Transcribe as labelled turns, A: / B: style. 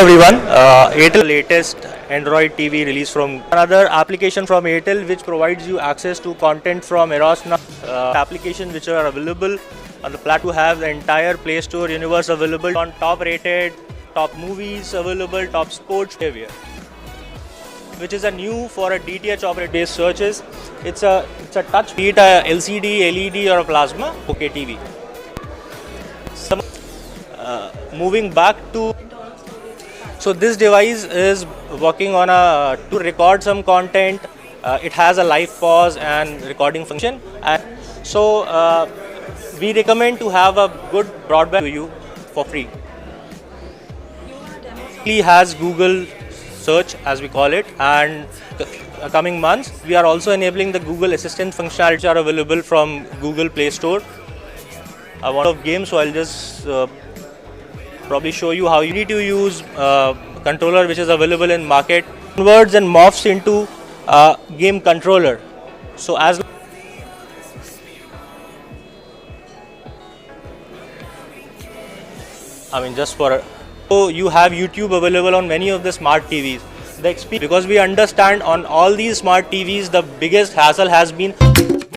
A: everyone. Airtel latest Android TV release from another application from Airtel which provides you access to content from Eros now. Application which are available on the platform to have the entire Play Store universe available on top rated, top movies available, top sports behavior, which is a new for a DTH operator based searches. It's a touch, be it a LCD, LED or a plasma, okay TV. Moving back to, so this device is working on to record some content. It has a live pause and recording function, and so we recommend to have a good broadband to you for free. It has Google search, as we call it, and coming months we are also enabling the Google Assistant functionality which are available from Google Play Store. A lot of games, so I'll just probably show you how you need to use controller which is available in market, converts and morphs into game controller. So so you have YouTube available on many of the smart TVs. The experience, because we understand on all these smart TVs the biggest hassle has been